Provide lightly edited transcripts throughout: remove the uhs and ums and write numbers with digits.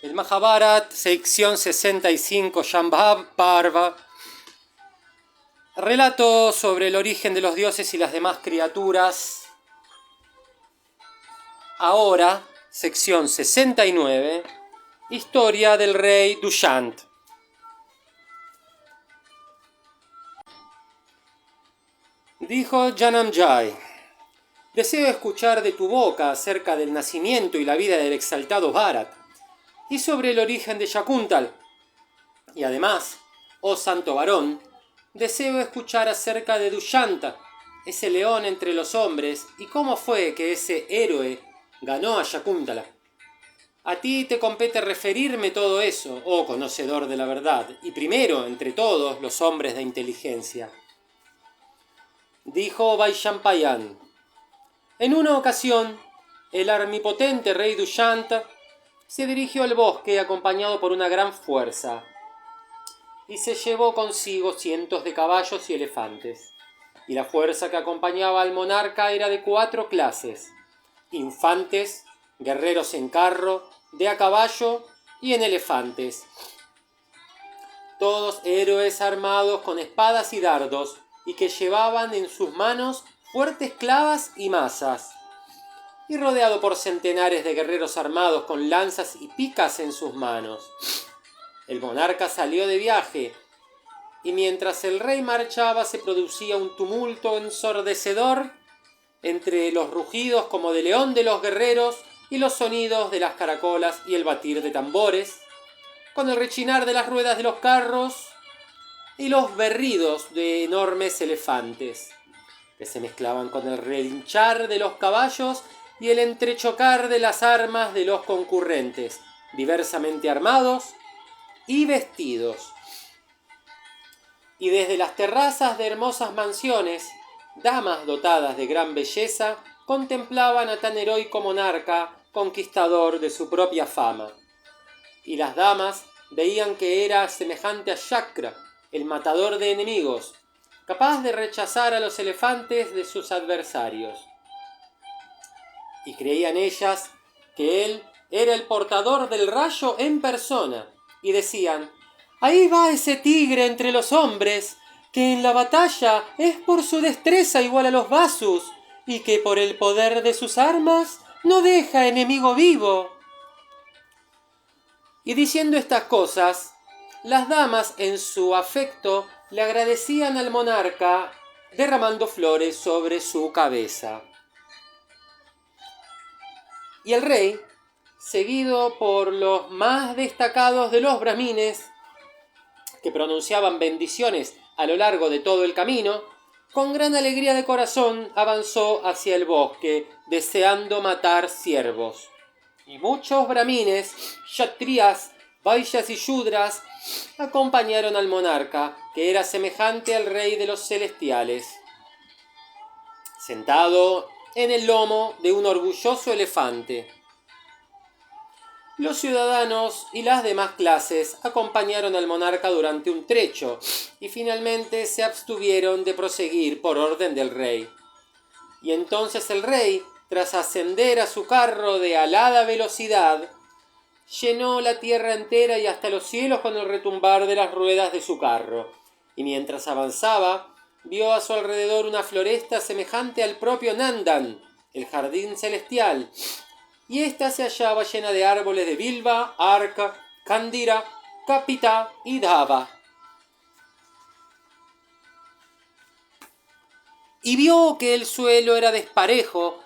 El Mahabharat, sección 65, Shambhav Parva. Relato sobre el origen de los dioses y las demás criaturas. Ahora, sección 69, historia del rey Dushyant. Dijo Janamjay: deseo escuchar de tu boca acerca del nacimiento y la vida del exaltado Bharat, y sobre el origen de Shakuntal. Y además, oh santo varón, deseo escuchar acerca de Dushyanta, ese león entre los hombres, y cómo fue que ese héroe ganó a Shakuntala. A ti te compete referirme todo eso, oh conocedor de la verdad, y primero entre todos los hombres de inteligencia. Dijo Vaishampayan: en una ocasión, el armipotente rey Dushyanta se dirigió al bosque acompañado por una gran fuerza, y se llevó consigo cientos de caballos y elefantes. Y la fuerza que acompañaba al monarca era de 4 clases: infantes, guerreros en carro, de a caballo y en elefantes. Todos héroes armados con espadas y dardos, y que llevaban en sus manos fuertes clavas y mazas. Y rodeado por centenares de guerreros armados con lanzas y picas en sus manos. El monarca salió de viaje, y mientras el rey marchaba se producía un tumulto ensordecedor entre los rugidos como de león de los guerreros y los sonidos de las caracolas y el batir de tambores, con el rechinar de las ruedas de los carros y los berridos de enormes elefantes, que se mezclaban con el relinchar de los caballos y el entrechocar de las armas de los concurrentes, diversamente armados y vestidos. Y desde las terrazas de hermosas mansiones, damas dotadas de gran belleza contemplaban a tan heroico monarca, conquistador de su propia fama. Y las damas veían que era semejante a Shakra, el matador de enemigos, capaz de rechazar a los elefantes de sus adversarios. Y creían ellas que él era el portador del rayo en persona, y decían: ahí va ese tigre entre los hombres, que en la batalla es por su destreza igual a los Vasus, y que por el poder de sus armas no deja enemigo vivo. Y diciendo estas cosas, las damas en su afecto le agradecían al monarca, derramando flores sobre su cabeza. Y el rey, seguido por los más destacados de los brahmines, que pronunciaban bendiciones a lo largo de todo el camino, con gran alegría de corazón avanzó hacia el bosque, deseando matar ciervos. Y muchos brahmines, kshatriyas, vaishyas y shudras acompañaron al monarca, que era semejante al rey de los celestiales, sentado en el lomo de un orgulloso elefante. Los ciudadanos y las demás clases acompañaron al monarca durante un trecho y finalmente se abstuvieron de proseguir por orden del rey. Y entonces el rey, tras ascender a su carro de alada velocidad, llenó la tierra entera y hasta los cielos con el retumbar de las ruedas de su carro. Y mientras avanzaba, vio a su alrededor una floresta semejante al propio Nandan, el jardín celestial, y ésta se hallaba llena de árboles de bilba, arca, candira, capita y dava. Y vio que el suelo era desparejo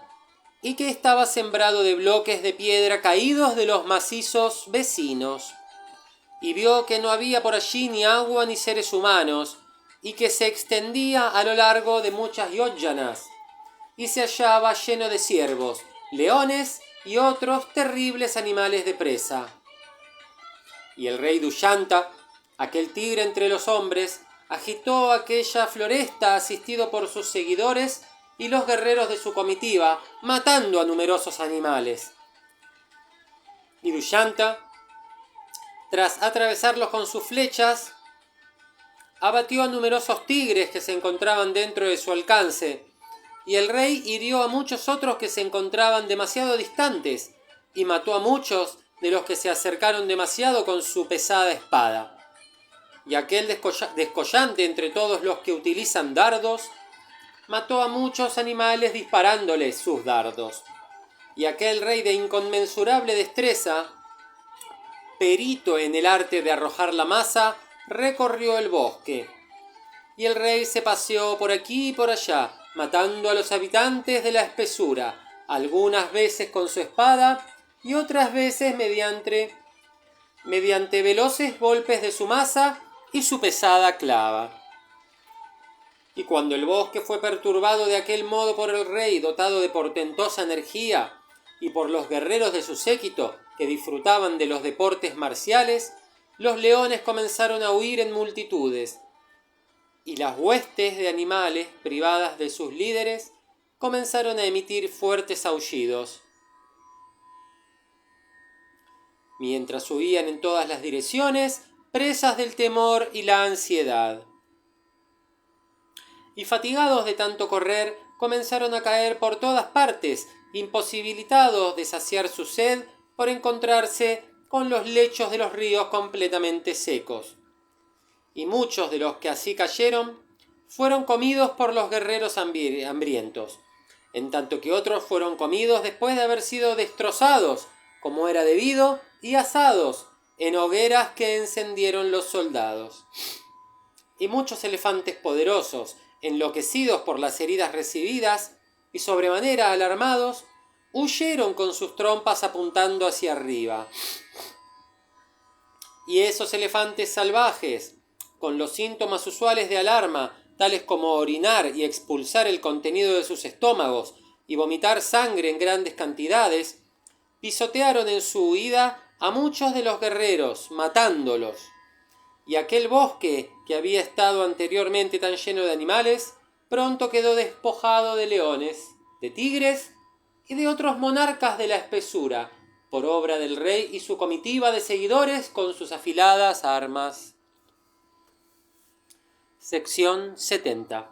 y que estaba sembrado de bloques de piedra caídos de los macizos vecinos. Y vio que no había por allí ni agua ni seres humanos, y que se extendía a lo largo de muchas yojanas, y se hallaba lleno de ciervos, leones y otros terribles animales de presa. Y el rey Dushyanta, aquel tigre entre los hombres, agitó aquella floresta asistido por sus seguidores y los guerreros de su comitiva, matando a numerosos animales. Y Dushyanta, tras atravesarlos con sus flechas, abatió a numerosos tigres que se encontraban dentro de su alcance, y el rey hirió a muchos otros que se encontraban demasiado distantes, y mató a muchos de los que se acercaron demasiado con su pesada espada. Y aquel descollante entre todos los que utilizan dardos mató a muchos animales disparándoles sus dardos. Y aquel rey de inconmensurable destreza, perito en el arte de arrojar la masa, recorrió el bosque. Y el rey se paseó por aquí y por allá, matando a los habitantes de la espesura, algunas veces con su espada y otras veces mediante veloces golpes de su maza y su pesada clava. Y cuando el bosque fue perturbado de aquel modo por el rey, dotado de portentosa energía, y por los guerreros de su séquito, que disfrutaban de los deportes marciales, los leones comenzaron a huir en multitudes, y las huestes de animales, privadas de sus líderes, comenzaron a emitir fuertes aullidos. Mientras huían en todas las direcciones, presas del temor y la ansiedad. Y fatigados de tanto correr, comenzaron a caer por todas partes, imposibilitados de saciar su sed por encontrarse con los lechos de los ríos completamente secos. Y muchos de los que así cayeron fueron comidos por los guerreros hambrientos, en tanto que otros fueron comidos después de haber sido destrozados, como era debido, y asados en hogueras que encendieron los soldados. Y muchos elefantes poderosos, enloquecidos por las heridas recibidas y sobremanera alarmados, huyeron con sus trompas apuntando hacia arriba. Y esos elefantes salvajes, con los síntomas usuales de alarma, tales como orinar y expulsar el contenido de sus estómagos y vomitar sangre en grandes cantidades, pisotearon en su huida a muchos de los guerreros, matándolos. Y aquel bosque, que había estado anteriormente tan lleno de animales, pronto quedó despojado de leones, de tigres y de otros monarcas de la espesura, por obra del rey y su comitiva de seguidores con sus afiladas armas. Sección 70.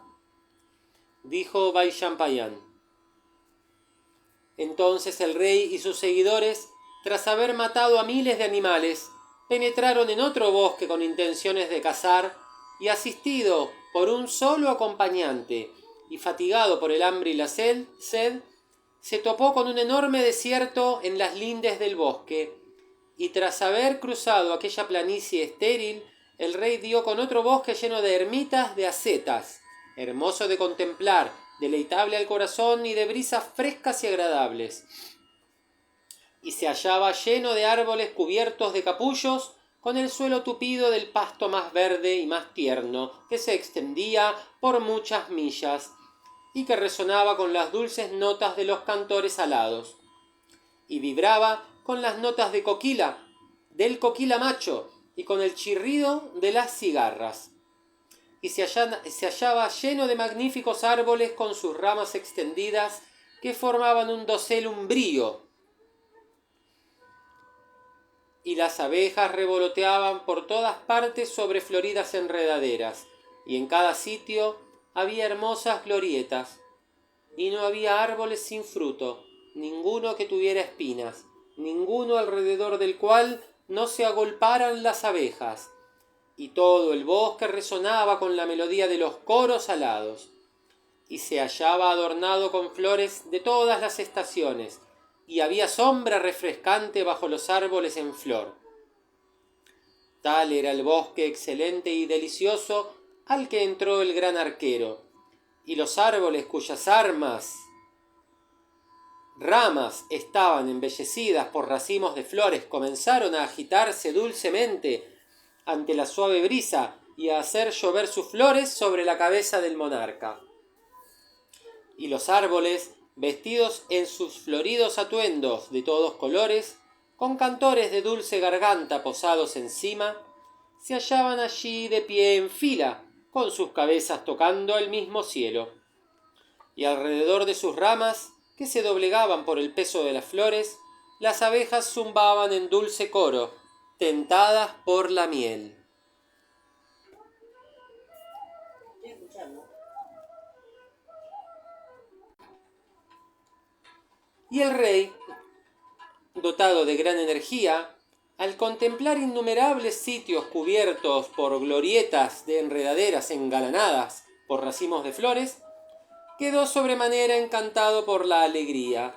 Dijo Vaishampayan. Entonces el rey y sus seguidores, tras haber matado a miles de animales, penetraron en otro bosque con intenciones de cazar, y asistido por un solo acompañante, y fatigado por el hambre y la sed, se topó con un enorme desierto en las lindes del bosque, y tras haber cruzado aquella planicie estéril, el rey dio con otro bosque lleno de ermitas de acetas, hermoso de contemplar, deleitable al corazón y de brisas frescas y agradables. Y se hallaba lleno de árboles cubiertos de capullos, con el suelo tupido del pasto más verde y más tierno, que se extendía por muchas millas, y que resonaba con las dulces notas de los cantores alados, y vibraba con las notas del coquila macho, y con el chirrido de las cigarras. Y se hallaba lleno de magníficos árboles con sus ramas extendidas, que formaban un dosel umbrío, y las abejas revoloteaban por todas partes sobre floridas enredaderas, y en cada sitio había hermosas glorietas, y no había árboles sin fruto, ninguno que tuviera espinas, ninguno alrededor del cual no se agolparan las abejas, y todo el bosque resonaba con la melodía de los coros alados, y se hallaba adornado con flores de todas las estaciones, y había sombra refrescante bajo los árboles en flor. Tal era el bosque excelente y delicioso al que entró el gran arquero, y los árboles cuyas ramas estaban embellecidas por racimos de flores comenzaron a agitarse dulcemente ante la suave brisa y a hacer llover sus flores sobre la cabeza del monarca. Y los árboles, vestidos en sus floridos atuendos de todos colores, con cantores de dulce garganta posados encima, se hallaban allí de pie en fila, con sus cabezas tocando el mismo cielo. Y alrededor de sus ramas, que se doblegaban por el peso de las flores, las abejas zumbaban en dulce coro, tentadas por la miel. Y el rey, dotado de gran energía, al contemplar innumerables sitios cubiertos por glorietas de enredaderas engalanadas por racimos de flores, quedó sobremanera encantado por la alegría.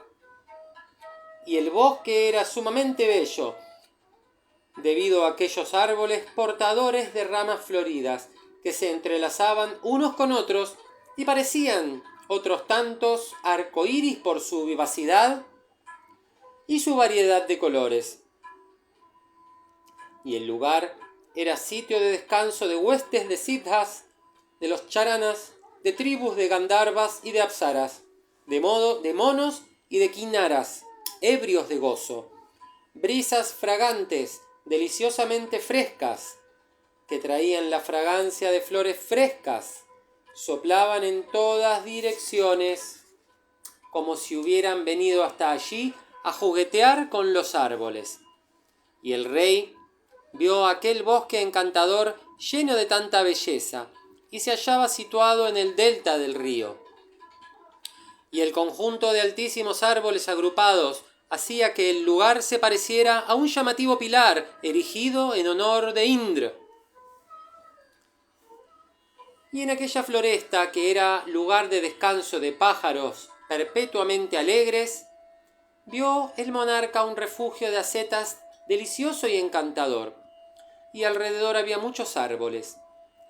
Y el bosque era sumamente bello, debido a aquellos árboles portadores de ramas floridas que se entrelazaban unos con otros y parecían otros tantos arcoíris por su vivacidad y su variedad de colores. Y el lugar era sitio de descanso de huestes de siddhas, de los charanas, de tribus de gandharvas y de apsaras, de monos y de kinnaras, ebrios de gozo, brisas fragantes, deliciosamente frescas, que traían la fragancia de flores frescas, soplaban en todas direcciones, como si hubieran venido hasta allí a juguetear con los árboles. Y el rey vio aquel bosque encantador lleno de tanta belleza, y se hallaba situado en el delta del río. Y el conjunto de altísimos árboles agrupados hacía que el lugar se pareciera a un llamativo pilar erigido en honor de Indra. Y en aquella floresta, que era lugar de descanso de pájaros perpetuamente alegres, vio el monarca un refugio de ascetas delicioso y encantador, y alrededor había muchos árboles,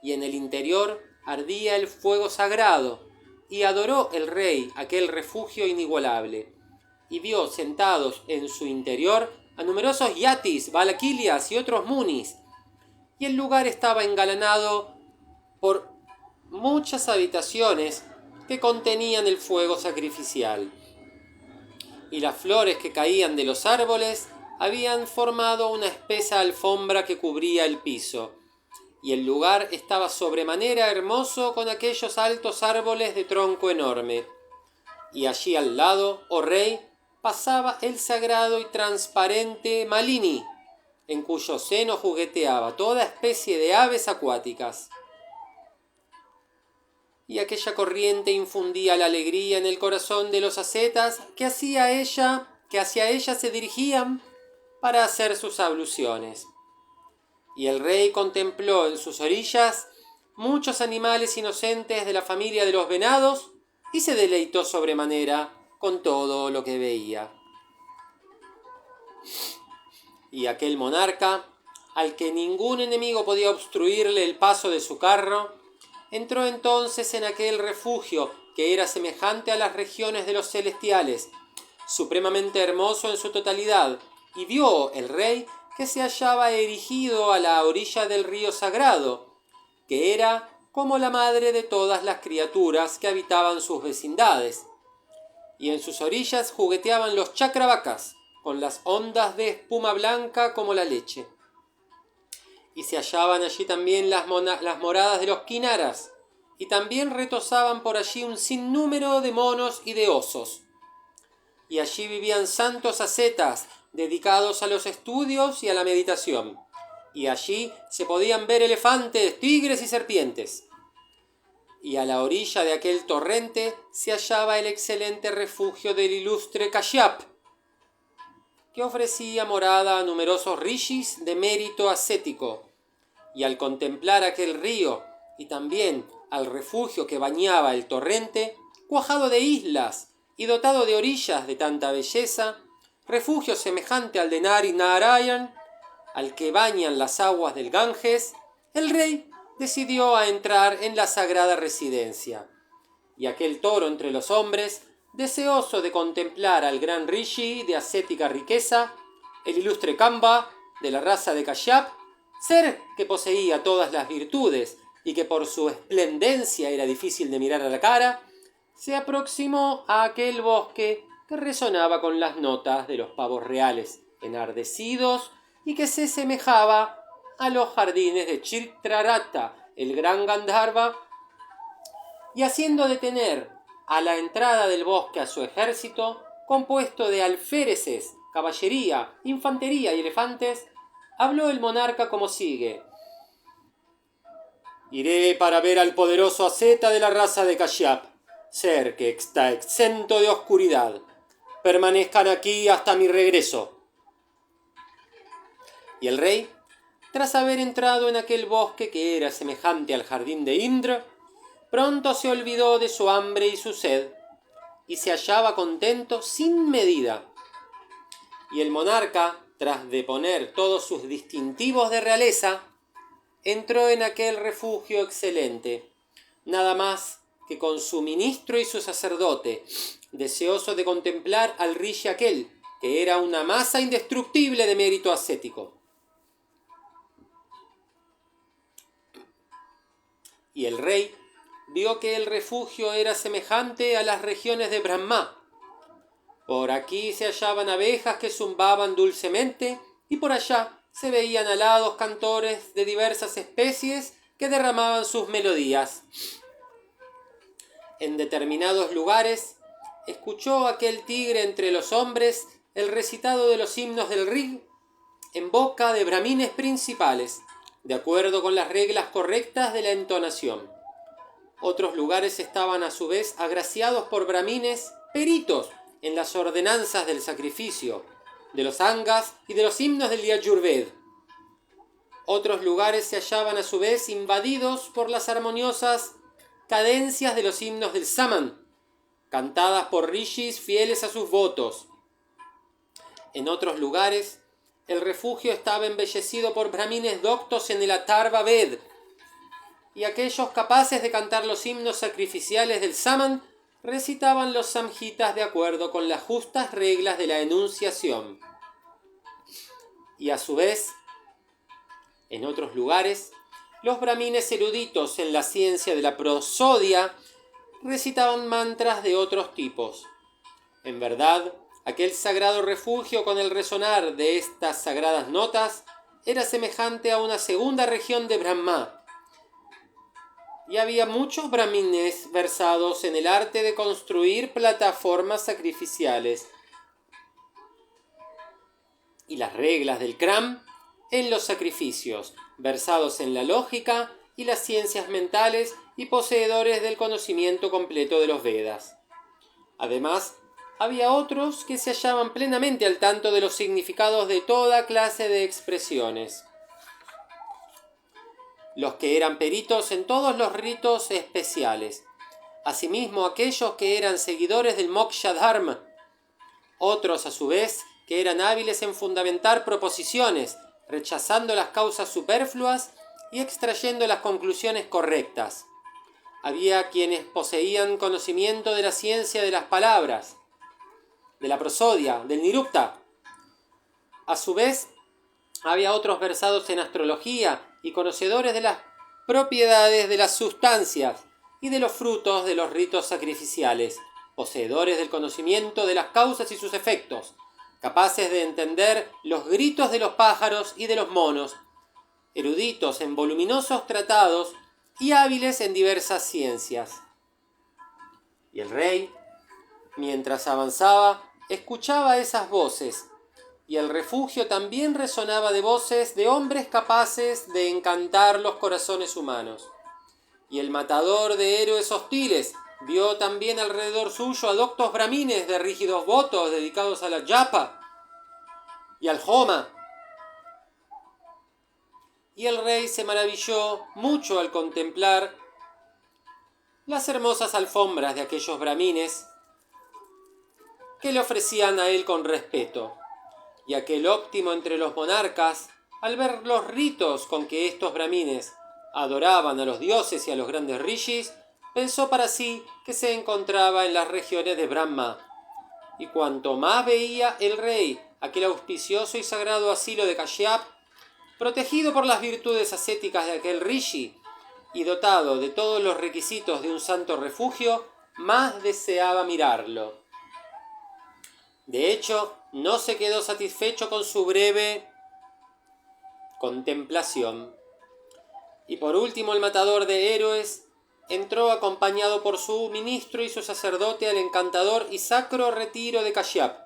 y en el interior ardía el fuego sagrado, y adoró el rey aquel refugio inigualable, y vio sentados en su interior a numerosos yatis, valaquilias y otros munis, y el lugar estaba engalanado por muchas habitaciones que contenían el fuego sacrificial, y las flores que caían de los árboles habían formado una espesa alfombra que cubría el piso, y el lugar estaba sobremanera hermoso con aquellos altos árboles de tronco enorme. Y allí al lado, oh rey, pasaba el sagrado y transparente Malini, en cuyo seno jugueteaba toda especie de aves acuáticas. Y aquella corriente infundía la alegría en el corazón de los ascetas que hacia ella se dirigían para hacer sus abluciones. Y el rey contempló en sus orillas muchos animales inocentes de la familia de los venados y se deleitó sobremanera con todo lo que veía. Y aquel monarca, al que ningún enemigo podía obstruirle el paso de su carro, entró entonces en aquel refugio que era semejante a las regiones de los celestiales, supremamente hermoso en su totalidad, y vio el rey que se hallaba erigido a la orilla del río sagrado, que era como la madre de todas las criaturas que habitaban sus vecindades, y en sus orillas jugueteaban los chacravacas, con las ondas de espuma blanca como la leche. Y se hallaban allí también las moradas de los kinnaras, y también retozaban por allí un sinnúmero de monos y de osos. Y allí vivían santos ascetas, dedicados a los estudios y a la meditación, y allí se podían ver elefantes, tigres y serpientes. Y a la orilla de aquel torrente se hallaba el excelente refugio del ilustre Kashyap, que ofrecía morada a numerosos rishis de mérito ascético. Y al contemplar aquel río y también al refugio que bañaba el torrente, cuajado de islas y dotado de orillas de tanta belleza, refugio semejante al de Nari Narayan, al que bañan las aguas del Ganges, el rey decidió a entrar en la sagrada residencia. Y aquel toro entre los hombres, deseoso de contemplar al gran rishi de ascética riqueza, el ilustre Kamba, de la raza de Kashyap, ser que poseía todas las virtudes y que por su esplendencia era difícil de mirar a la cara, se aproximó a aquel bosque que resonaba con las notas de los pavos reales, enardecidos y que se semejaba a los jardines de Chitrarata, el gran Gandharva, y haciendo detener a la entrada del bosque a su ejército, compuesto de alféreces, caballería, infantería y elefantes, habló el monarca como sigue: «Iré para ver al poderoso asceta de la raza de Kashyap, ser que está exento de oscuridad. Permanezcan aquí hasta mi regreso, Y el rey, tras haber entrado en aquel bosque que era semejante al jardín de Indra, pronto se olvidó de su hambre y su sed, y se hallaba contento sin medida. Y el monarca, tras deponer todos sus distintivos de realeza, entró en aquel refugio excelente, nada más que con su ministro y su sacerdote, deseoso de contemplar al rishi aquel, que era una masa indestructible de mérito ascético. Y el rey vio que el refugio era semejante a las regiones de Brahma. Por aquí se hallaban abejas que zumbaban dulcemente, y por allá se veían alados cantores de diversas especies que derramaban sus melodías. En determinados lugares escuchó aquel tigre entre los hombres el recitado de los himnos del Rig en boca de brahmines principales, de acuerdo con las reglas correctas de la entonación. Otros lugares estaban a su vez agraciados por brahmines peritos en las ordenanzas del sacrificio, de los angas y de los himnos del Yajurved. Otros lugares se hallaban a su vez invadidos por las armoniosas cadencias de los himnos del Saman, cantadas por rishis fieles a sus votos. En otros lugares, el refugio estaba embellecido por brahmines doctos en el Atharva Ved, y aquellos capaces de cantar los himnos sacrificiales del Saman recitaban los samhitas de acuerdo con las justas reglas de la enunciación. Y a su vez, en otros lugares, los brahmines eruditos en la ciencia de la prosodia recitaban mantras de otros tipos. En verdad, aquel sagrado refugio con el resonar de estas sagradas notas era semejante a una segunda región de Brahma, y había muchos brahmines versados en el arte de construir plataformas sacrificiales y las reglas del Kram en los sacrificios, versados en la lógica y las ciencias mentales y poseedores del conocimiento completo de los Vedas. Además, había otros que se hallaban plenamente al tanto de los significados de toda clase de expresiones. Los que eran peritos en todos los ritos especiales. Asimismo, aquellos que eran seguidores del Moksha Dharma. Otros, a su vez, que eran hábiles en fundamentar proposiciones, rechazando las causas superfluas y extrayendo las conclusiones correctas. Había quienes poseían conocimiento de la ciencia de las palabras, de la prosodia, del nirukta. A su vez, había otros versados en astrología y conocedores de las propiedades de las sustancias y de los frutos de los ritos sacrificiales, poseedores del conocimiento de las causas y sus efectos, capaces de entender los gritos de los pájaros y de los monos, eruditos en voluminosos tratados y hábiles en diversas ciencias. Y el rey, mientras avanzaba, escuchaba esas voces, y el refugio también resonaba de voces de hombres capaces de encantar los corazones humanos. Y el matador de héroes hostiles vio también alrededor suyo a doctos brahmines de rígidos votos dedicados a la japa y al homa. Y el rey se maravilló mucho al contemplar las hermosas alfombras de aquellos brahmines que le ofrecían a él con respeto. Y aquel óptimo entre los monarcas, al ver los ritos con que estos brahmines adoraban a los dioses y a los grandes rishis, pensó para sí que se encontraba en las regiones de Brahma. Y cuanto más veía el rey aquel auspicioso y sagrado asilo de Kashyap, protegido por las virtudes ascéticas de aquel rishi y dotado de todos los requisitos de un santo refugio, más deseaba mirarlo. De hecho, no se quedó satisfecho con su breve contemplación. Y por último, el matador de héroes entró acompañado por su ministro y su sacerdote al encantador y sacro retiro de Kashyap,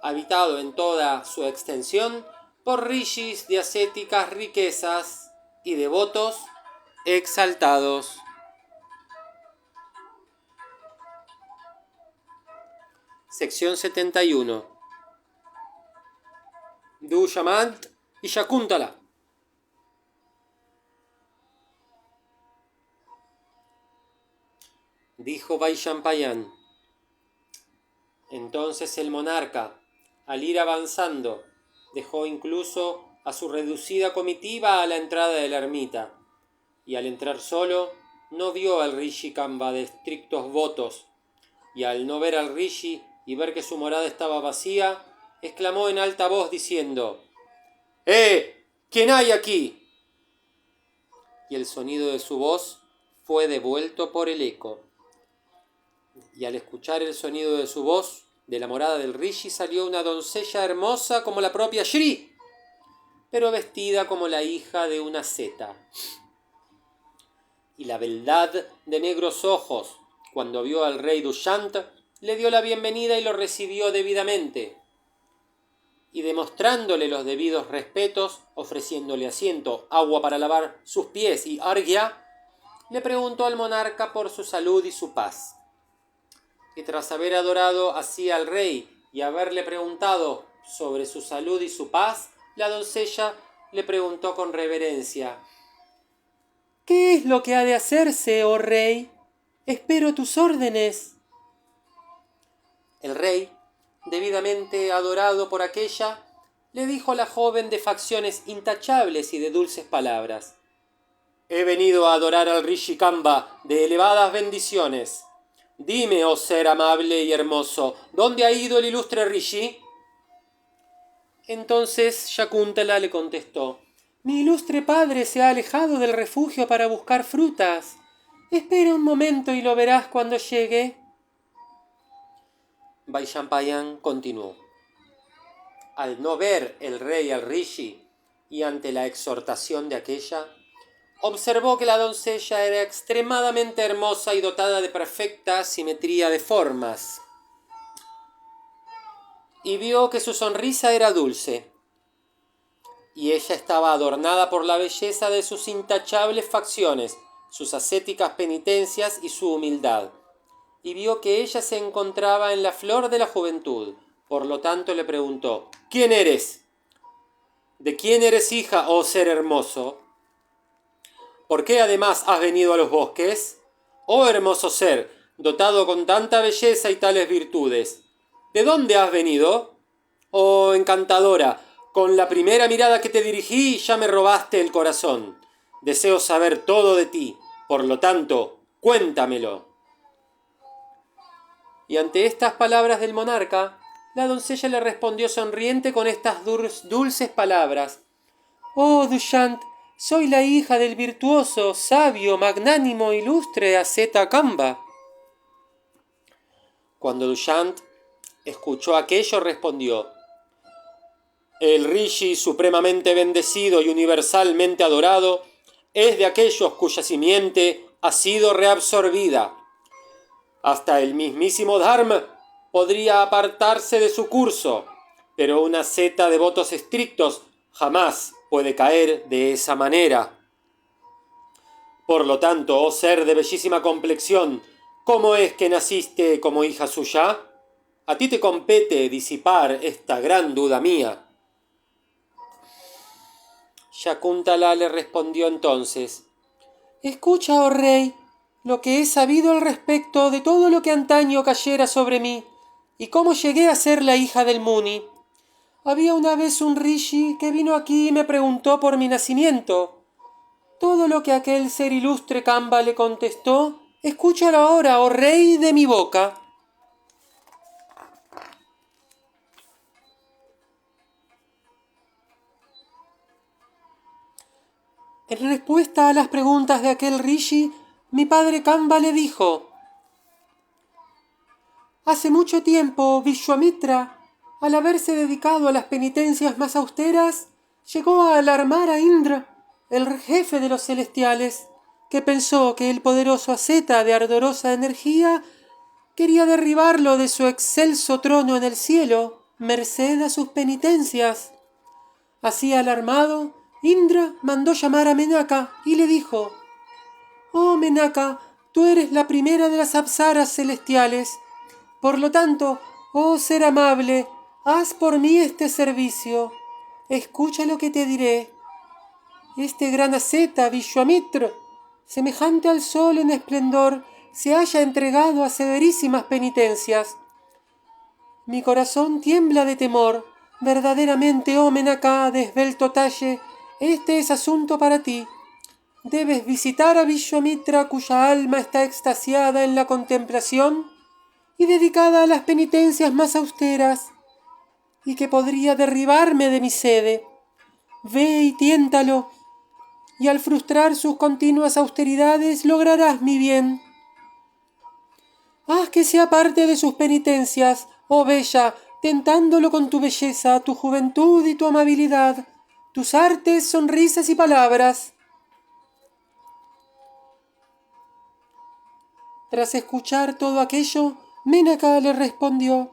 habitado en toda su extensión por rishis de ascéticas riquezas y devotos exaltados. Sección 71. Dushamant y Shakuntala. Dijo Vaishampayan. Entonces el monarca, al ir avanzando, dejó incluso a su reducida comitiva a la entrada de la ermita, y al entrar solo no vio al Rishi Kamba de estrictos votos, y al no ver al Rishi y ver que su morada estaba vacía, exclamó en alta voz diciendo: ¿Quién hay aquí? Y el sonido de su voz fue devuelto por el eco. Y al escuchar el sonido de su voz, de la morada del Rishi salió una doncella hermosa como la propia Shri, pero vestida como la hija de una seta. Y la beldad de negros ojos, cuando vio al rey Dushyant, le dio la bienvenida y lo recibió debidamente. Y demostrándole los debidos respetos, ofreciéndole asiento, agua para lavar sus pies y arghya, le preguntó al monarca por su salud y su paz. Y tras haber adorado así al rey y haberle preguntado sobre su salud y su paz, la doncella le preguntó con reverencia: ¿Qué es lo que ha de hacerse, oh rey? Espero tus órdenes. El rey, debidamente adorado por aquella, le dijo a la joven de facciones intachables y de dulces palabras: He venido a adorar al Rishi Kamba de elevadas bendiciones. Dime, oh ser amable y hermoso, ¿dónde ha ido el ilustre Rishi? Entonces Shakuntala le contestó: Mi ilustre padre se ha alejado del refugio para buscar frutas. Espera un momento y lo verás cuando llegue. Vaishampayan continuó. Al no ver el rey al Rishi y ante la exhortación de aquella, observó que la doncella era extremadamente hermosa y dotada de perfecta simetría de formas, y vio que su sonrisa era dulce, y ella estaba adornada por la belleza de sus intachables facciones, sus ascéticas penitencias y su humildad, y vio que ella se encontraba en la flor de la juventud. Por lo tanto le preguntó: ¿Quién eres? ¿De quién eres hija, oh ser hermoso? ¿Por qué además has venido a los bosques? Oh hermoso ser, dotado con tanta belleza y tales virtudes, ¿de dónde has venido? Oh encantadora, con la primera mirada que te dirigí ya me robaste el corazón. Deseo saber todo de ti, por lo tanto, cuéntamelo. Y ante estas palabras del monarca, la doncella le respondió sonriente con estas dulces palabras: Oh Dushyant, soy la hija del virtuoso, sabio, magnánimo, ilustre Aseta Kamba. Cuando Dushyant escuchó aquello, respondió: El Rishi supremamente bendecido y universalmente adorado es de aquellos cuya simiente ha sido reabsorbida. Hasta el mismísimo Dharma podría apartarse de su curso, pero una seta de votos estrictos jamás puede caer de esa manera. Por lo tanto, oh ser de bellísima complexión, ¿cómo es que naciste como hija suya? A ti te compete disipar esta gran duda mía. Shakuntala le respondió entonces: Escucha, oh rey, lo que he sabido al respecto de todo lo que antaño cayera sobre mí, y cómo llegué a ser la hija del Muni. Había una vez un Rishi que vino aquí y me preguntó por mi nacimiento. Todo lo que aquel ser ilustre Kamba le contestó, escúchalo ahora, oh rey, de mi boca. En respuesta a las preguntas de aquel Rishi, mi padre Kamba le dijo: Hace mucho tiempo, Vishwamitra, al haberse dedicado a las penitencias más austeras, llegó a alarmar a Indra, el jefe de los celestiales, que pensó que el poderoso asceta de ardorosa energía quería derribarlo de su excelso trono en el cielo, merced a sus penitencias. Así alarmado, Indra mandó llamar a Menaka y le dijo: Oh Menaka, tú eres la primera de las apsaras celestiales. Por lo tanto, oh ser amable, haz por mí este servicio. escucha lo que te diré. Este gran asceta, Vishwamitra, semejante al sol en esplendor, se haya entregado a severísimas penitencias. Mi corazón tiembla de temor. Verdaderamente, oh Menaka de esbelto talle, este es asunto para ti. Debes visitar a Vishwamitra, cuya alma está extasiada en la contemplación y dedicada a las penitencias más austeras, y que podría derribarme de mi sede. Ve y tiéntalo, y al frustrar sus continuas austeridades lograrás mi bien. Haz que sea parte de sus penitencias, oh bella, tentándolo con tu belleza, tu juventud y tu amabilidad, tus artes, sonrisas y palabras. Tras escuchar todo aquello, Menaka le respondió: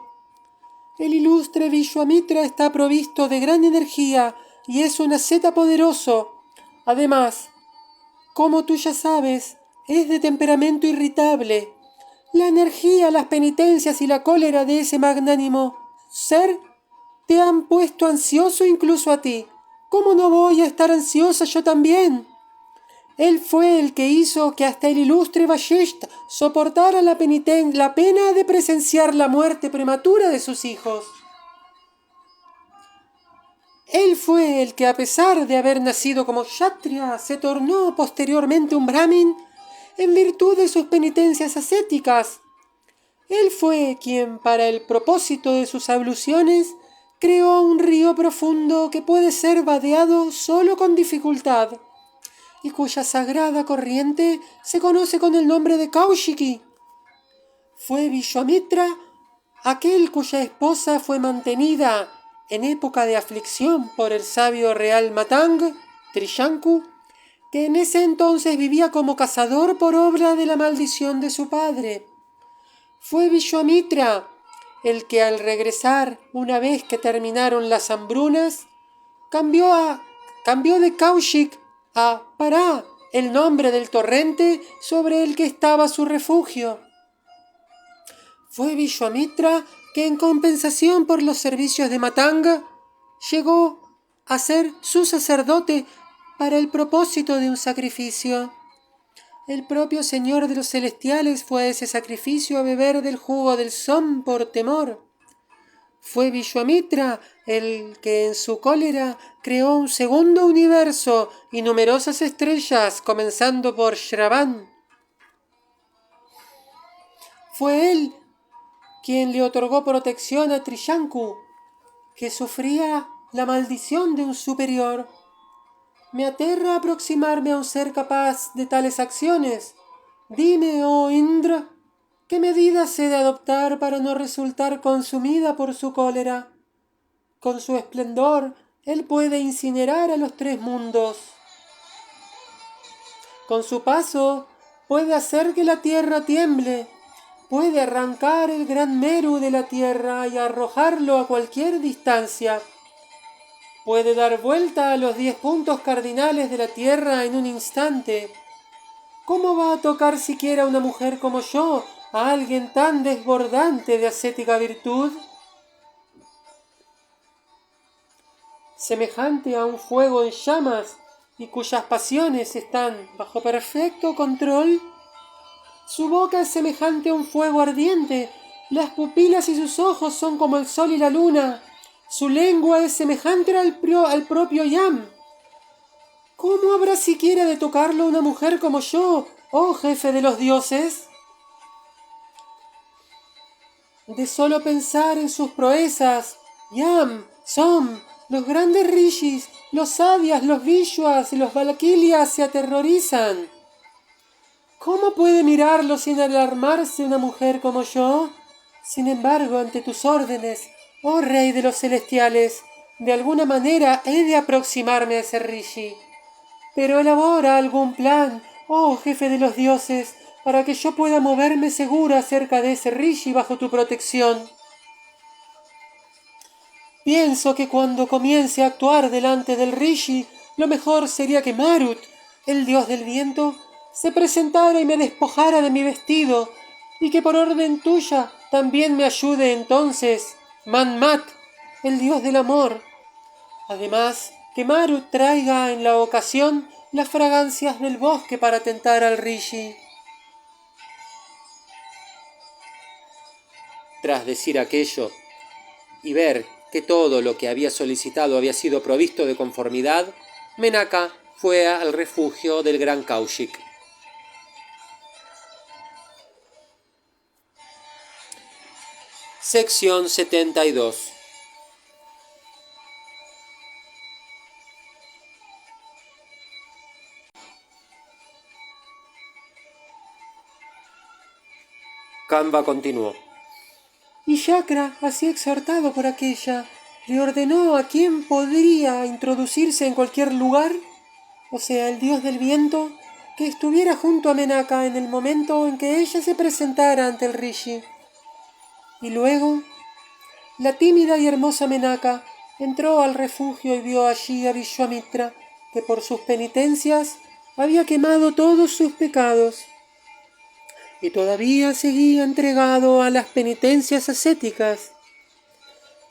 el ilustre Vishwamitra está provisto de gran energía y es un asceta poderoso. Además, como tú ya sabes, es de temperamento irritable. La energía, las penitencias y la cólera de ese magnánimo ser te han puesto ansioso incluso a ti. ¿Cómo no voy a estar ansiosa yo también? Él fue el que hizo que hasta el ilustre Vashishta soportara la pena de presenciar la muerte prematura de sus hijos. Él fue el que, a pesar de haber nacido como Kshatriya, se tornó posteriormente un Brahmin en virtud de sus penitencias ascéticas. Él fue quien, para el propósito de sus abluciones, creó un río profundo que puede ser vadeado solo con dificultad, y cuya sagrada corriente se conoce con el nombre de Kaushiki. Fue Vishwamitra aquel cuya esposa fue mantenida en época de aflicción por el sabio real Matanga, Trishanku, que en ese entonces vivía como cazador por obra de la maldición de su padre. Fue Vishwamitra el que, al regresar una vez que terminaron las hambrunas, cambió de Kaushik a Pará, el nombre del torrente sobre el que estaba su refugio. Fue Vishwamitra que, en compensación por los servicios de Matanga, llegó a ser su sacerdote para el propósito de un sacrificio. El propio Señor de los Celestiales fue a ese sacrificio a beber del jugo del Som por temor. Fue Vishwamitra el que en su cólera creó un segundo universo y numerosas estrellas, comenzando por Shravan. Fue él quien le otorgó protección a Trishanku, que sufría la maldición de un superior. Me aterra aproximarme a un ser capaz de tales acciones. Dime, oh Indra, ¿qué medidas he de adoptar para no resultar consumida por su cólera? Con su esplendor, él puede incinerar a los 3 mundos. Con su paso, puede hacer que la tierra tiemble. Puede arrancar el gran Meru de la tierra y arrojarlo a cualquier distancia. Puede dar vuelta a los 10 puntos cardinales de la tierra en un instante. ¿Cómo va a tocar siquiera una mujer como yo a alguien tan desbordante de ascética virtud? Semejante a un fuego en llamas y cuyas pasiones están bajo perfecto control, su boca es semejante a un fuego ardiente, las pupilas y sus ojos son como el sol y la luna, su lengua es semejante al propio Yam. ¿Cómo habrá siquiera de tocarlo una mujer como yo, oh jefe de los dioses? De solo pensar en sus proezas, Yam, Som, los grandes rishis, los sabias, los vishwas y los valakilias se aterrorizan. ¿Cómo puede mirarlo sin alarmarse una mujer como yo? Sin embargo, ante tus órdenes, oh Rey de los Celestiales, de alguna manera he de aproximarme a ese rishi. Pero elabora algún plan, oh Jefe de los Dioses, para que yo pueda moverme segura cerca de ese rishi bajo tu protección. Pienso que cuando comience a actuar delante del rishi, lo mejor sería que Marut, el dios del viento, se presentara y me despojara de mi vestido, y que por orden tuya también me ayude entonces Manmat, el dios del amor. Además, que Marut traiga en la ocasión las fragancias del bosque para tentar al Rishi. Tras decir aquello y ver que todo lo que había solicitado había sido provisto de conformidad, Menaka fue al refugio del gran Kaushik. Sección 72. Kanva continuó. Y Shakra, así exhortado por aquella, le ordenó a quién podría introducirse en cualquier lugar, o sea, el dios del viento, que estuviera junto a Menaka en el momento en que ella se presentara ante el Rishi. Y luego, la tímida y hermosa Menaka entró al refugio y vio allí a Vishwamitra, que por sus penitencias había quemado todos sus pecados, y todavía seguía entregado a las penitencias ascéticas.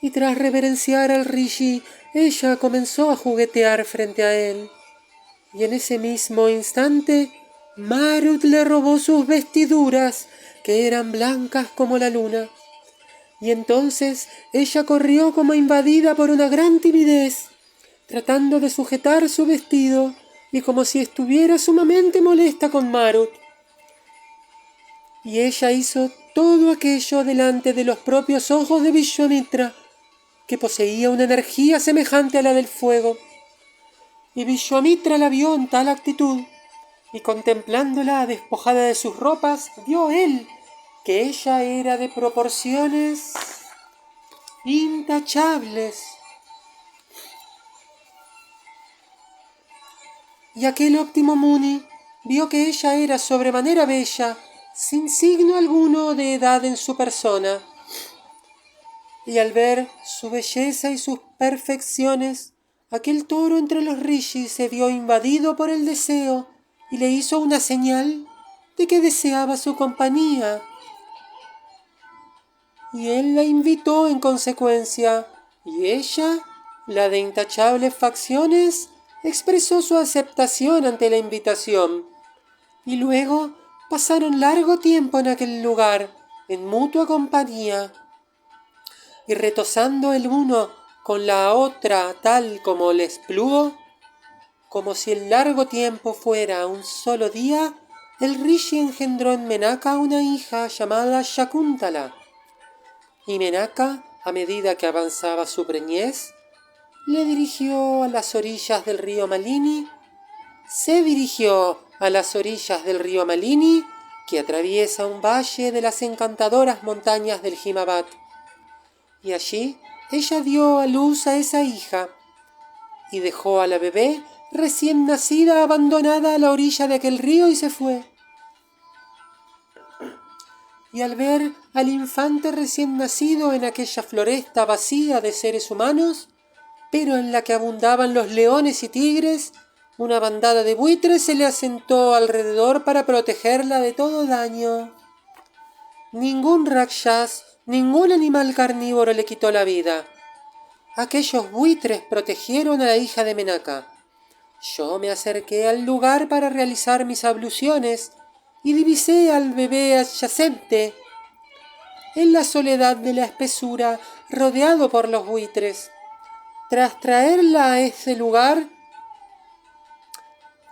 Y tras reverenciar al Rishi, ella comenzó a juguetear frente a él. Y en ese mismo instante, Marut le robó sus vestiduras, que eran blancas como la luna. Y entonces ella corrió como invadida por una gran timidez, tratando de sujetar su vestido, y como si estuviera sumamente molesta con Marut. Y ella hizo todo aquello delante de los propios ojos de Vishwamitra, que poseía una energía semejante a la del fuego. Y Vishwamitra la vio en tal actitud, y contemplándola despojada de sus ropas, vio él que ella era de proporciones intachables. Y aquel óptimo Muni vio que ella era sobremanera bella, sin signo alguno de edad en su persona. Y al ver su belleza y sus perfecciones, aquel toro entre los rishis se vio invadido por el deseo y le hizo una señal de que deseaba su compañía. Y él la invitó en consecuencia, y ella, la de intachables facciones, expresó su aceptación ante la invitación. Y luego pasaron largo tiempo en aquel lugar, en mutua compañía, y retozando el uno con la otra tal como les plugo, como si el largo tiempo fuera un solo día, el Rishi engendró en Menaka una hija llamada Shakuntala. Y Menaka, a medida que avanzaba su preñez, se dirigió a las orillas del río Malini, que atraviesa un valle de las encantadoras montañas del Himavat. Y allí ella dio a luz a esa hija, y dejó a la bebé recién nacida abandonada a la orilla de aquel río y se fue. Y al ver al infante recién nacido en aquella floresta vacía de seres humanos, pero en la que abundaban los leones y tigres, una bandada de buitres se le asentó alrededor para protegerla de todo daño. Ningún rakshas, ningún animal carnívoro le quitó la vida. Aquellos buitres protegieron a la hija de Menaka. Yo me acerqué al lugar para realizar mis abluciones y divisé al bebé adyacente en la soledad de la espesura, rodeado por los buitres. Tras traerla a ese lugar,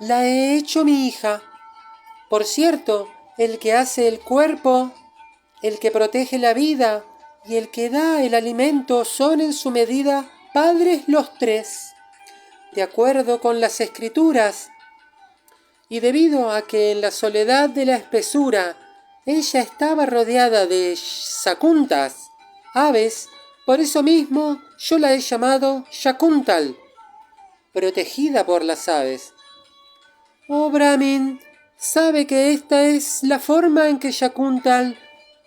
la he hecho mi hija. Por cierto, el que hace el cuerpo, el que protege la vida y el que da el alimento son en su medida padres los tres, de acuerdo con las escrituras. Y debido a que en la soledad de la espesura ella estaba rodeada de shakuntas, aves, por eso mismo yo la he llamado Shakuntal, protegida por las aves. Oh Brahmin, sabe que esta es la forma en que Shakuntal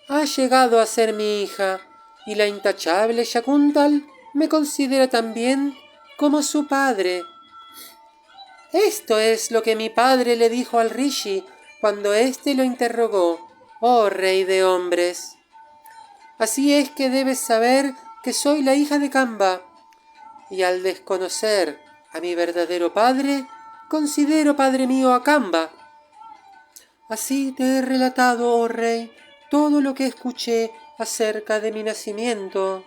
ha llegado a ser mi hija, y la intachable Shakuntal me considera también como su padre. Esto es lo que mi padre le dijo al Rishi cuando éste lo interrogó: oh rey de hombres. Así es que debes saber que soy la hija de Kamba, y al desconocer a mi verdadero padre, considero padre mío a Kamba. Así te he relatado, oh rey, todo lo que escuché acerca de mi nacimiento.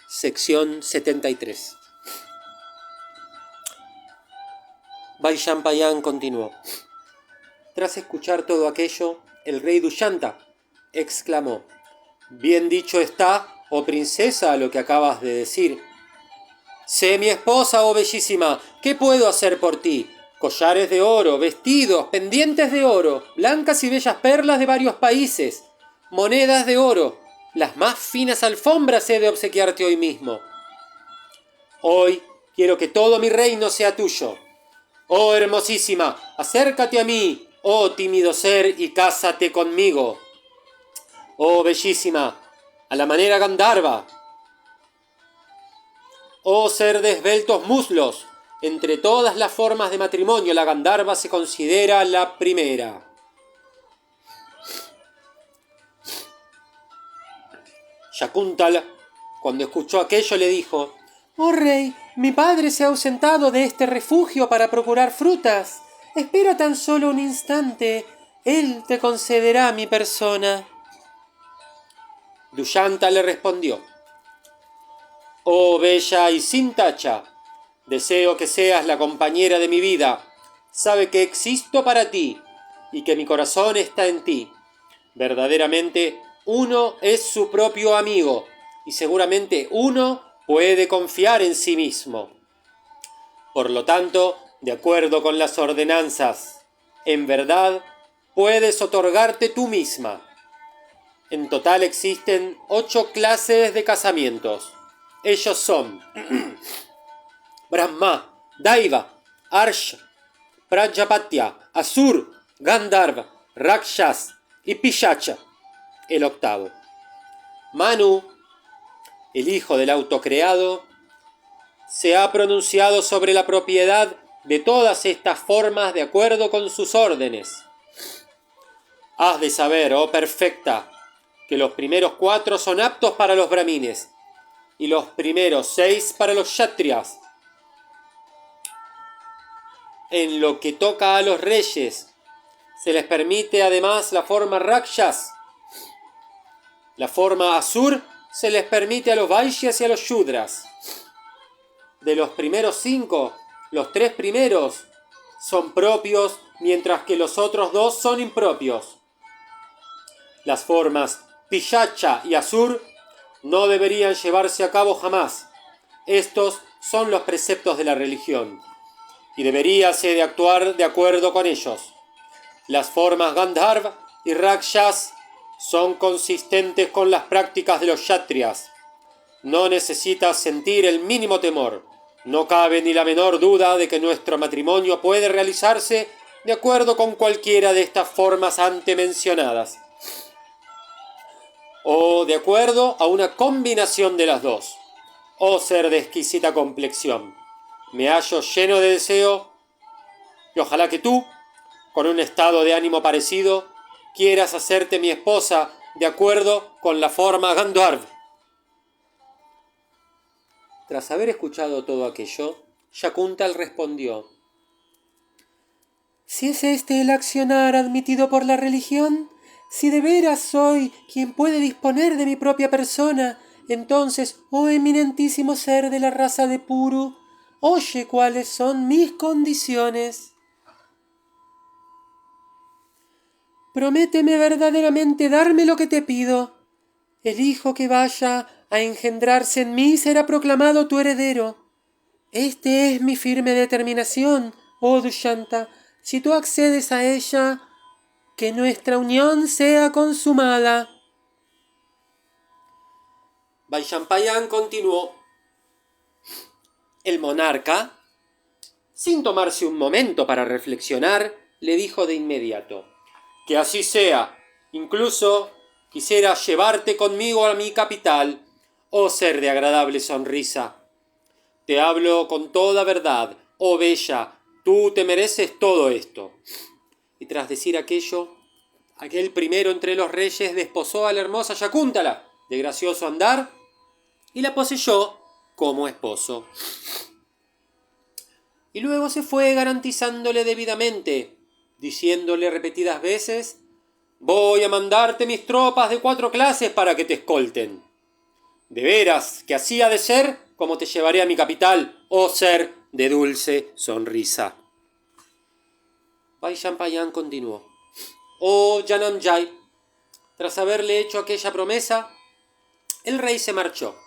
Sección 73. Vaishampayan continuó. Tras escuchar todo aquello, el rey Dushyanta exclamó: «Bien dicho está, oh princesa, lo que acabas de decir. Sé mi esposa, oh bellísima, ¿qué puedo hacer por ti? Collares de oro, vestidos, pendientes de oro, blancas y bellas perlas de varios países, monedas de oro, las más finas alfombras he de obsequiarte hoy mismo. Hoy quiero que todo mi reino sea tuyo. Oh hermosísima, acércate a mí, oh tímido ser, y cásate conmigo. Oh bellísima, a la manera Gandharva. Oh ser de esbeltos muslos, entre todas las formas de matrimonio la Gandharva se considera la primera». Shakuntala, cuando escuchó aquello, le dijo: «Oh rey, mi padre se ha ausentado de este refugio para procurar frutas. Espera tan solo un instante, él te concederá mi persona». Dushyanta le respondió: «Oh bella y sin tacha, deseo que seas la compañera de mi vida. Sabe que existo para ti y que mi corazón está en ti. Verdaderamente, uno es su propio amigo y seguramente uno puede confiar en sí mismo. Por lo tanto, de acuerdo con las ordenanzas, en verdad puedes otorgarte tú misma. En total existen 8 clases de casamientos. Ellos son Brahma, Daiva, Arsha, Prajapatya, Asur, Gandharva, Rakshas y Pishacha, el 8º. Manu, el hijo del autocreado, se ha pronunciado sobre la propiedad de todas estas formas de acuerdo con sus órdenes. Has de saber, oh perfecta, que los primeros 4 son aptos para los brahmines y los primeros 6 para los kshatriyas. En lo que toca a los reyes, se les permite además la forma rakshas. La forma asur se les permite a los vaishyas y a los shudras. De los primeros 5, los 3 primeros son propios, mientras que los otros 2 son impropios. Las formas pishacha y asur no deberían llevarse a cabo jamás. Estos son los preceptos de la religión, y deberíase de actuar de acuerdo con ellos. Las formas Gandharva y Rakshas son consistentes con las prácticas de los kshatriyas. No necesitas sentir el mínimo temor. No cabe ni la menor duda de que nuestro matrimonio puede realizarse de acuerdo con cualquiera de estas formas antemencionadas, o de acuerdo a una combinación de las dos. Oh ser de exquisita complexión, me hallo lleno de deseo, y ojalá que tú, con un estado de ánimo parecido, quieras hacerte mi esposa de acuerdo con la forma Gandharva». Tras haber escuchado todo aquello, Shakuntala respondió: «Si es este el accionar admitido por la religión, si de veras soy quien puede disponer de mi propia persona, entonces, oh eminentísimo ser de la raza de Puru, oye cuáles son mis condiciones. Prométeme verdaderamente darme lo que te pido. El hijo que vaya a engendrarse en mí será proclamado tu heredero. Este es mi firme determinación, oh Dushyanta. Si tú accedes a ella, que nuestra unión sea consumada». Vaishampayan continuó. El monarca, sin tomarse un momento para reflexionar, le dijo de inmediato: «Que así sea. Incluso quisiera llevarte conmigo a mi capital, oh ser de agradable sonrisa. Te hablo con toda verdad, oh bella, tú te mereces todo esto». Y tras decir aquello, aquel primero entre los reyes desposó a la hermosa Shakuntala, de gracioso andar y la poseyó como esposo. Y luego se fue garantizándole debidamente, diciéndole repetidas veces: «Voy a mandarte mis tropas de 4 clases para que te escolten. De veras que así ha de ser como te llevaré a mi capital, oh ser de dulce sonrisa». Vaishampayan continuó: «Oh Janamjay, tras haberle hecho aquella promesa, el rey se marchó,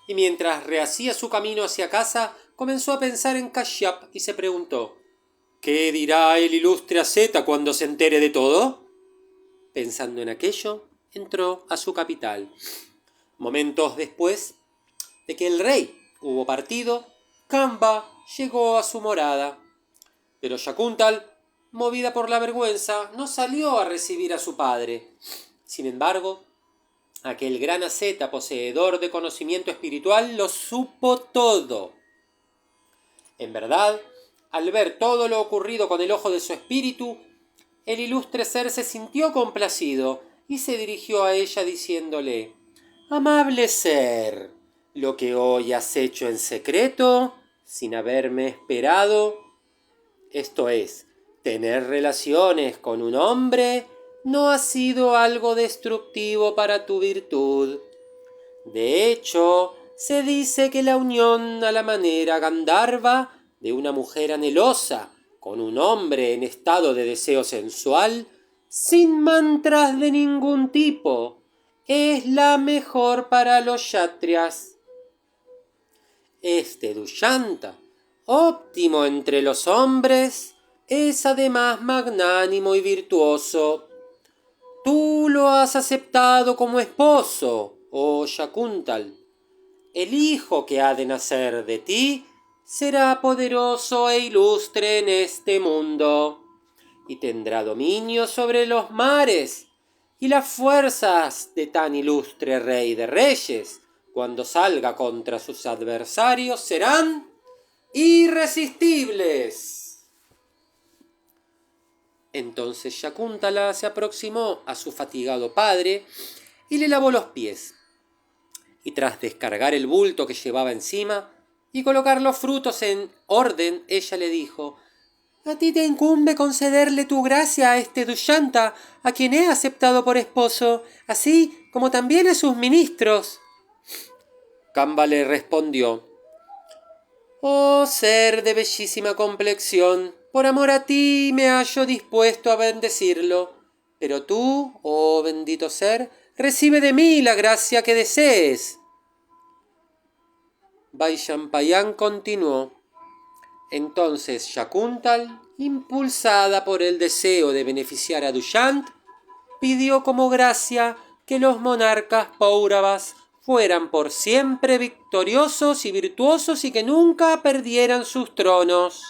y mientras rehacía su camino hacia casa, comenzó a pensar en Kashyap y se preguntó: ¿qué dirá el ilustre asceta cuando se entere de todo? Pensando en aquello, entró a su capital. Momentos después de que el rey hubo partido, Kamba llegó a su morada, pero Shakuntal, movida por la vergüenza, no salió a recibir a su padre. Sin embargo, aquel gran asceta poseedor de conocimiento espiritual lo supo todo. En verdad, al ver todo lo ocurrido con el ojo de su espíritu, el ilustre ser se sintió complacido y se dirigió a ella diciéndole: «Amable ser, lo que hoy has hecho en secreto, sin haberme esperado, esto es, tener relaciones con un hombre, no ha sido algo destructivo para tu virtud. De hecho, se dice que la unión a la manera Gandharva de una mujer anhelosa con un hombre en estado de deseo sensual, sin mantras de ningún tipo, es la mejor para los kshatriyas. Este Dushyanta, óptimo entre los hombres, es además magnánimo y virtuoso. Tú lo has aceptado como esposo, oh Shakuntal. El hijo que ha de nacer de ti será poderoso e ilustre en este mundo, y tendrá dominio sobre los mares, y las fuerzas de tan ilustre rey de reyes, cuando salga contra sus adversarios, serán irresistibles». Entonces Shakuntala se aproximó a su fatigado padre y le lavó los pies. Y tras descargar el bulto que llevaba encima y colocar los frutos en orden, ella le dijo: «A ti te incumbe concederle tu gracia a este Dushyanta, a quien he aceptado por esposo, así como también a sus ministros». Kamba le respondió: «Oh ser de bellísima complexión, por amor a ti me hallo dispuesto a bendecirlo, pero tú, oh bendito ser, recibe de mí la gracia que desees». Vaishampayan continuó: «Entonces Shakuntal, impulsada por el deseo de beneficiar a Dushyant, pidió como gracia que los monarcas Pauravas fueran por siempre victoriosos y virtuosos y que nunca perdieran sus tronos.